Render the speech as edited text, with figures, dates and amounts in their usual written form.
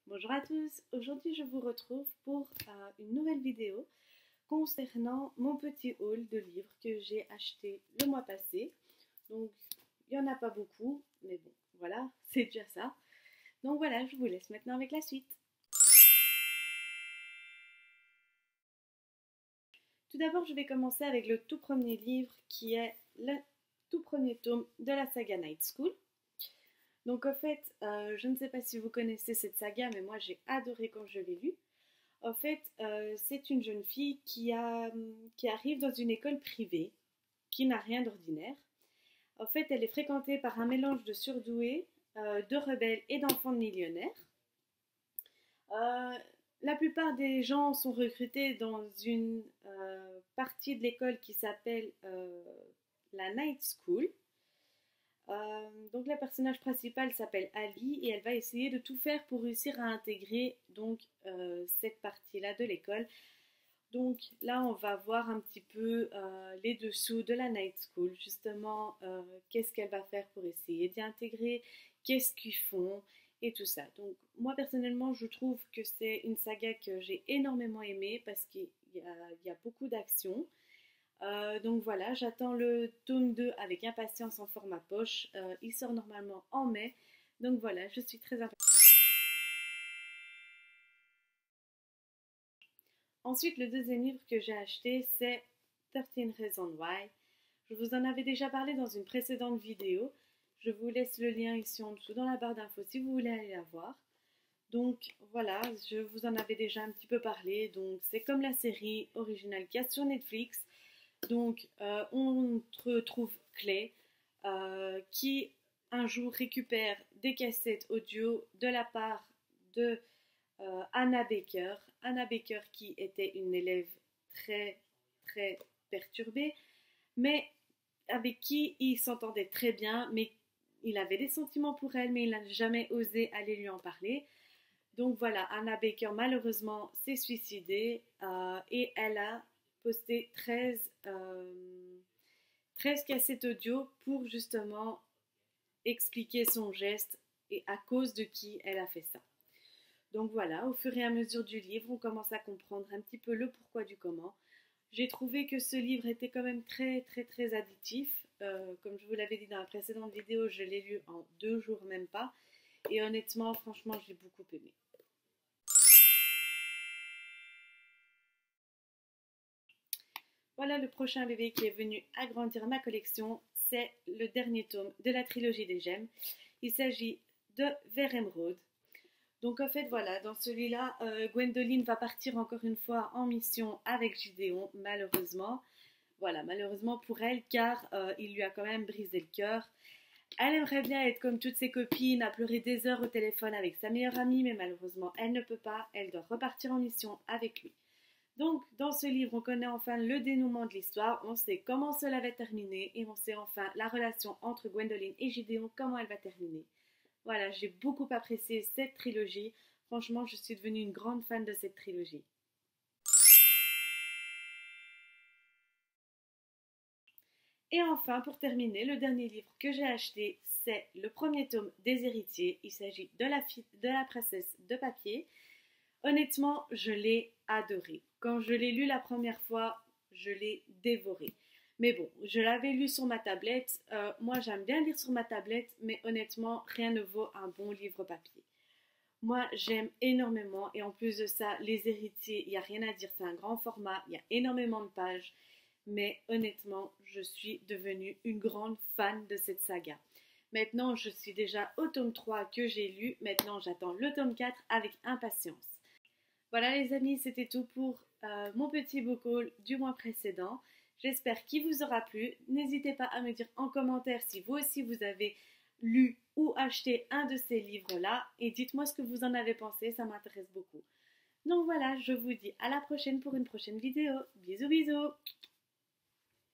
Bonjour à tous, aujourd'hui je vous retrouve pour une nouvelle vidéo concernant mon petit haul de livres que j'ai acheté le mois passé. Donc il n'y en a pas beaucoup, mais bon voilà, c'est déjà ça. Donc voilà, je vous laisse maintenant avec la suite. Tout d'abord je vais commencer avec le tout premier livre qui est le tout premier tome de la saga Night School. Donc en fait, je ne sais pas si vous connaissez cette saga, mais moi j'ai adoré quand je l'ai lu. En fait, c'est une jeune fille qui arrive dans une école privée, qui n'a rien d'ordinaire. En fait, elle est fréquentée par un mélange de surdoués, de rebelles et d'enfants de millionnaires. Euh, la plupart des gens sont recrutés dans une partie de l'école qui s'appelle la Night School. Donc la personnage principale s'appelle Ali et elle va essayer de tout faire pour réussir à intégrer donc cette partie-là de l'école. Donc là on va voir un petit peu les dessous de la Night School, justement qu'est-ce qu'elle va faire pour essayer d'y intégrer, qu'est-ce qu'ils font et tout ça. Donc moi personnellement je trouve que c'est une saga que j'ai énormément aimée parce qu'il y a beaucoup d'action. Donc voilà, j'attends le tome 2 avec impatience en format poche. Il sort normalement en mai. Donc voilà, je suis très impatiente. Ensuite, le deuxième livre que j'ai acheté, c'est 13 Reasons Why. Je vous en avais déjà parlé dans une précédente vidéo. Je vous laisse le lien ici en dessous dans la barre d'infos si vous voulez aller la voir. Donc voilà, je vous en avais déjà un petit peu parlé. Donc c'est comme la série originale qu'il y a sur Netflix. Donc, on retrouve Clay qui un jour récupère des cassettes audio de la part de Anna Baker. Anna Baker qui était une élève très très perturbée, mais avec qui il s'entendait très bien, mais il avait des sentiments pour elle, mais il n'a jamais osé aller lui en parler. Donc voilà, Anna Baker malheureusement s'est suicidée et elle a posté 13 cassettes audio pour justement expliquer son geste et à cause de qui elle a fait ça. Donc voilà, au fur et à mesure du livre, on commence à comprendre un petit peu le pourquoi du comment. J'ai trouvé que ce livre était quand même très très très addictif. Comme je vous l'avais dit dans la précédente vidéo, je l'ai lu en 2 jours même pas. Et honnêtement, franchement, j'ai beaucoup aimé. Voilà le prochain bébé qui est venu agrandir ma collection, c'est le dernier tome de la trilogie des gemmes. Il s'agit de Vers Émeraude. Donc en fait voilà, dans celui-là, Gwendoline va partir encore une fois en mission avec Gideon, malheureusement. Voilà, malheureusement pour elle, car il lui a quand même brisé le cœur. Elle aimerait bien être comme toutes ses copines, à pleurer des heures au téléphone avec sa meilleure amie, mais malheureusement elle ne peut pas, elle doit repartir en mission avec lui. Donc, dans ce livre, on connaît enfin le dénouement de l'histoire, on sait comment cela va terminer et on sait enfin la relation entre Gwendoline et Gideon, comment elle va terminer. Voilà, j'ai beaucoup apprécié cette trilogie. Franchement, je suis devenue une grande fan de cette trilogie. Et enfin, pour terminer, le dernier livre que j'ai acheté, c'est le premier tome des Héritiers. Il s'agit de la princesse de papier. Honnêtement, je l'ai adoré. Quand je l'ai lu la première fois, je l'ai dévoré. Mais bon, je l'avais lu sur ma tablette. Moi, j'aime bien lire sur ma tablette, mais honnêtement, rien ne vaut un bon livre papier. Moi, j'aime énormément. Et en plus de ça, Les Héritiers, il n'y a rien à dire. C'est un grand format, il y a énormément de pages. Mais honnêtement, je suis devenue une grande fan de cette saga. Maintenant, je suis déjà au tome 3 que j'ai lu. Maintenant, j'attends le tome 4 avec impatience. Voilà les amis, c'était tout pour mon petit book haul du mois précédent. J'espère qu'il vous aura plu. N'hésitez pas à me dire en commentaire si vous aussi vous avez lu ou acheté un de ces livres-là. Et dites-moi ce que vous en avez pensé, ça m'intéresse beaucoup. Donc voilà, je vous dis à la prochaine pour une prochaine vidéo. Bisous bisous.